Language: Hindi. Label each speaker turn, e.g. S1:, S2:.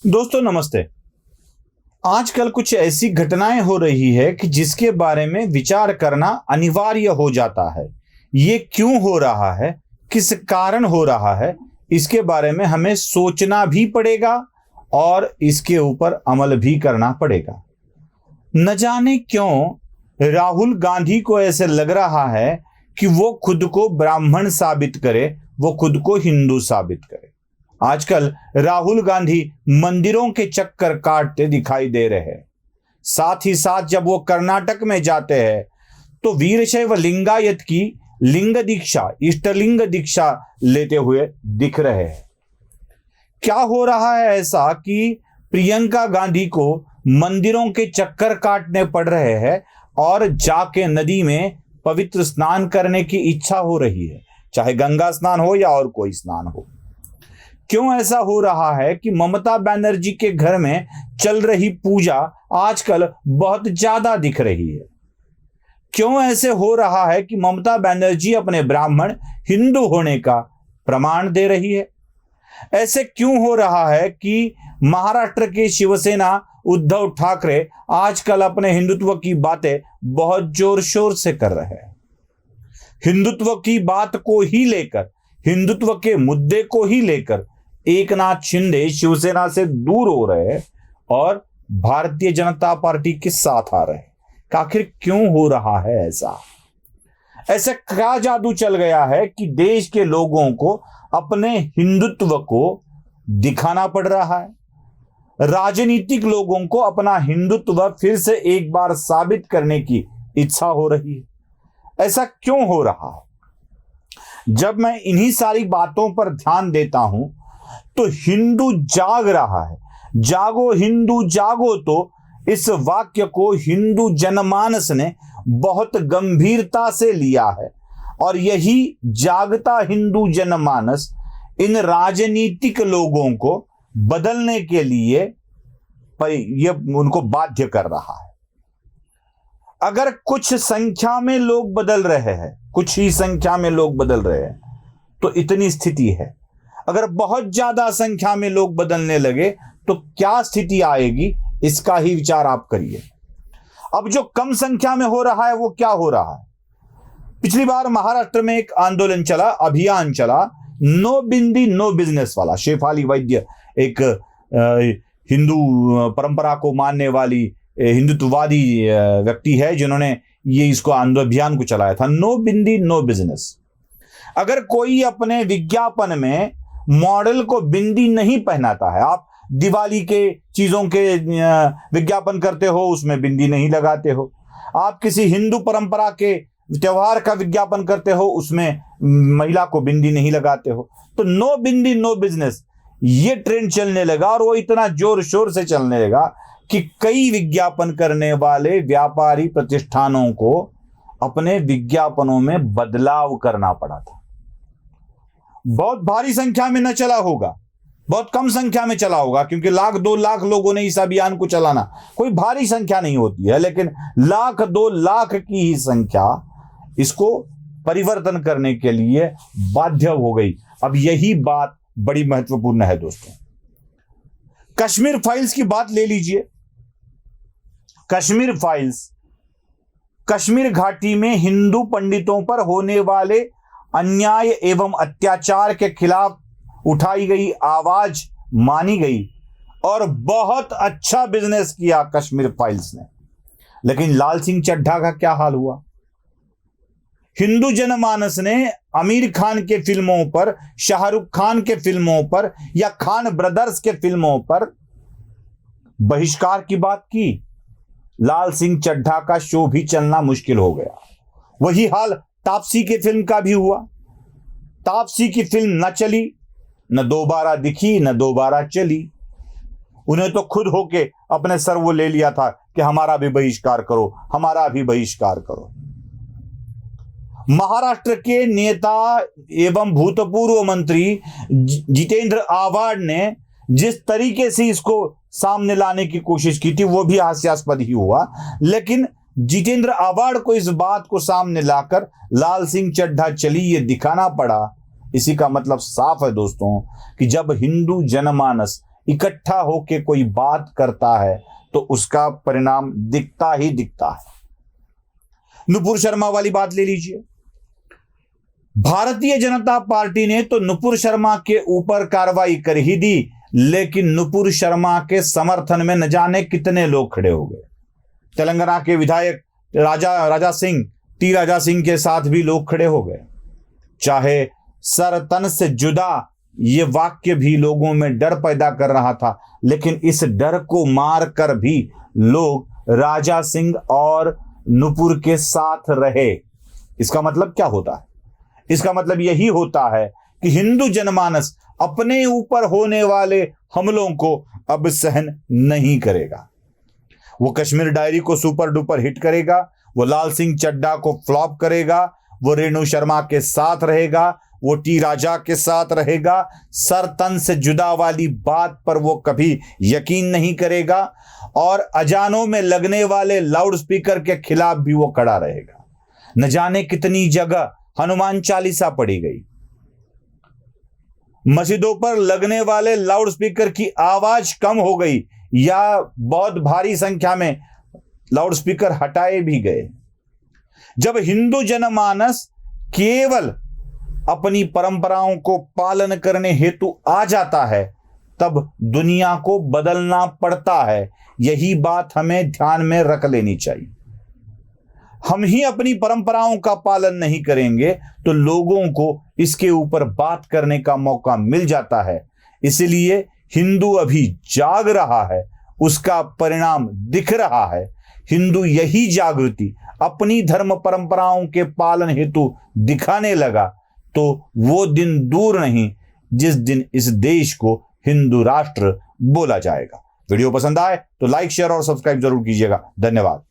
S1: दोस्तों नमस्ते। आजकल कुछ ऐसी घटनाएं हो रही है कि जिसके बारे में विचार करना अनिवार्य हो जाता है। ये क्यों हो रहा है, किस कारण हो रहा है, इसके बारे में हमें सोचना भी पड़ेगा और इसके ऊपर अमल भी करना पड़ेगा। न जाने क्यों राहुल गांधी को ऐसे लग रहा है कि वो खुद को ब्राह्मण साबित करे, वो खुद को हिंदू साबित करे। आजकल राहुल गांधी मंदिरों के चक्कर काटते दिखाई दे रहे हैं। साथ ही साथ जब वो कर्नाटक में जाते हैं तो वीरशैव लिंगायत की लिंग दीक्षा, इष्टलिंग दीक्षा लेते हुए दिख रहे हैं। क्या हो रहा है ऐसा कि प्रियंका गांधी को मंदिरों के चक्कर काटने पड़ रहे हैं और जाके नदी में पवित्र स्नान करने की इच्छा हो रही है, चाहे गंगा स्नान हो या और कोई स्नान हो। क्यों ऐसा हो रहा है कि ममता बनर्जी के घर में चल रही पूजा आजकल बहुत ज्यादा दिख रही है? क्यों ऐसे हो रहा है कि ममता बनर्जी अपने ब्राह्मण हिंदू होने का प्रमाण दे रही है? ऐसे क्यों हो रहा है कि महाराष्ट्र के शिवसेना उद्धव ठाकरे आजकल अपने हिंदुत्व की बातें बहुत जोर शोर से कर रहे हैं? हिंदुत्व की बात को ही लेकर, हिंदुत्व के मुद्दे को ही लेकर एकनाथ शिंदे शिवसेना से दूर हो रहे हैं और भारतीय जनता पार्टी के साथ आ रहे हैं। आखिर क्यों हो रहा है ऐसा? ऐसे क्या जादू चल गया है कि देश के लोगों को अपने हिंदुत्व को दिखाना पड़ रहा है? राजनीतिक लोगों को अपना हिंदुत्व फिर से एक बार साबित करने की इच्छा हो रही है। ऐसा क्यों हो रहा है? जब मैं इन्हीं सारी बातों पर ध्यान देता हूं तो हिंदू जाग रहा है। जागो हिंदू जागो, तो इस वाक्य को हिंदू जनमानस ने बहुत गंभीरता से लिया है और यही जागता हिंदू जनमानस इन राजनीतिक लोगों को बदलने के लिए ये उनको बाध्य कर रहा है। अगर कुछ संख्या में लोग बदल रहे हैं, कुछ ही संख्या में लोग बदल रहे हैं, तो इतनी स्थिति है। अगर बहुत ज्यादा संख्या में लोग बदलने लगे तो क्या स्थिति आएगी, इसका ही विचार आप करिए। अब जो कम संख्या में हो रहा है वो क्या हो रहा है? पिछली बार महाराष्ट्र में एक आंदोलन चला, अभियान चला, नो बिंदी नो बिजनेस वाला। शेफाली वैद्य एक हिंदू परंपरा को मानने वाली हिंदुत्ववादी व्यक्ति है जिन्होंने इसको अभियान को चलाया था, नो बिंदी नो बिजनेस। अगर कोई अपने विज्ञापन में मॉडल को बिंदी नहीं पहनाता है, आप दिवाली के चीजों के विज्ञापन करते हो उसमें बिंदी नहीं लगाते हो, आप किसी हिंदू परंपरा के त्योहार का विज्ञापन करते हो उसमें महिला को बिंदी नहीं लगाते हो, तो नो बिंदी नो बिजनेस ये ट्रेंड चलने लगा और वो इतना जोर शोर से चलने लगा कि कई विज्ञापन करने वाले व्यापारी प्रतिष्ठानों को अपने विज्ञापनों में बदलाव करना पड़ा था। बहुत भारी संख्या में न चला होगा, बहुत कम संख्या में चला होगा, क्योंकि 1-2 लाख लोगों ने इस अभियान को चलाना कोई भारी संख्या नहीं होती है, लेकिन 1-2 लाख की ही संख्या इसको परिवर्तन करने के लिए बाध्य हो गई। अब यही बात बड़ी महत्वपूर्ण है दोस्तों। कश्मीर फाइल्स की बात ले लीजिए। कश्मीर फाइल्स, कश्मीर घाटी में हिंदू पंडितों पर होने वाले अन्याय एवं अत्याचार के खिलाफ उठाई गई आवाज मानी गई और बहुत अच्छा बिजनेस किया कश्मीर फाइल्स ने। लेकिन लाल सिंह चड्ढा का क्या हाल हुआ? हिंदू जनमानस ने आमिर खान के फिल्मों पर, शाहरुख खान के फिल्मों पर या खान ब्रदर्स के फिल्मों पर बहिष्कार की बात की। लाल सिंह चड्ढा का शो भी चलना मुश्किल हो गया। वही हाल तापसी के फिल्म का भी हुआ। तापसी की फिल्म न चली, न दोबारा दिखी, न दोबारा चली। उन्हें तो खुद होके अपने सर वो ले लिया था कि हमारा भी बहिष्कार करो, हमारा भी बहिष्कार करो। महाराष्ट्र के नेता एवं भूतपूर्व मंत्री जितेंद्र आव्हाड ने जिस तरीके से इसको सामने लाने की कोशिश की थी वो भी हास्यास्पद ही हुआ, लेकिन जितेंद्र आव्हाड को इस बात को सामने लाकर लाल सिंह चड्ढा चली ये दिखाना पड़ा। इसी का मतलब साफ है दोस्तों कि जब हिंदू जनमानस इकट्ठा होकर कोई बात करता है तो उसका परिणाम दिखता ही दिखता है। नुपुर शर्मा वाली बात ले लीजिए। भारतीय जनता पार्टी ने तो नुपुर शर्मा के ऊपर कार्रवाई कर ही दी, लेकिन नुपुर शर्मा के समर्थन में न जाने कितने लोग खड़े हो गए। तेलंगाना के विधायक राजा सिंह के साथ भी लोग खड़े हो गए। चाहे सर तन से जुदा ये वाक्य भी लोगों में डर पैदा कर रहा था, लेकिन इस डर को मार कर भी लोग राजा सिंह और नुपुर के साथ रहे। इसका मतलब क्या होता है? इसका मतलब यही होता है कि हिंदू जनमानस अपने ऊपर होने वाले हमलों को अब सहन नहीं करेगा। वो कश्मीर डायरी को सुपर डुपर हिट करेगा, वो लाल सिंह चड्ढा को फ्लॉप करेगा, वो रेणु शर्मा के साथ रहेगा, वो टी राजा के साथ रहेगा। सर तन से जुदा वाली बात पर वो कभी यकीन नहीं करेगा और अजानों में लगने वाले लाउड स्पीकर के खिलाफ भी वो खड़ा रहेगा। न जाने कितनी जगह हनुमान चालीसा पढ़ी गई, मस्जिदों पर लगने वाले लाउड स्पीकर की आवाज कम हो गई या बहुत भारी संख्या में लाउड स्पीकर हटाए भी गए। जब हिंदू जनमानस केवल अपनी परंपराओं को पालन करने हेतु आ जाता है, तब दुनिया को बदलना पड़ता है। यही बात हमें ध्यान में रख लेनी चाहिए। हम ही अपनी परंपराओं का पालन नहीं करेंगे तो लोगों को इसके ऊपर बात करने का मौका मिल जाता है। इसलिए हिंदू अभी जाग रहा है, उसका परिणाम दिख रहा है। हिंदू यही जागृति अपनी धर्म परंपराओं के पालन हेतु दिखाने लगा तो वो दिन दूर नहीं जिस दिन इस देश को हिंदू राष्ट्र बोला जाएगा। वीडियो पसंद आए तो लाइक, शेयर और सब्सक्राइब जरूर कीजिएगा। धन्यवाद।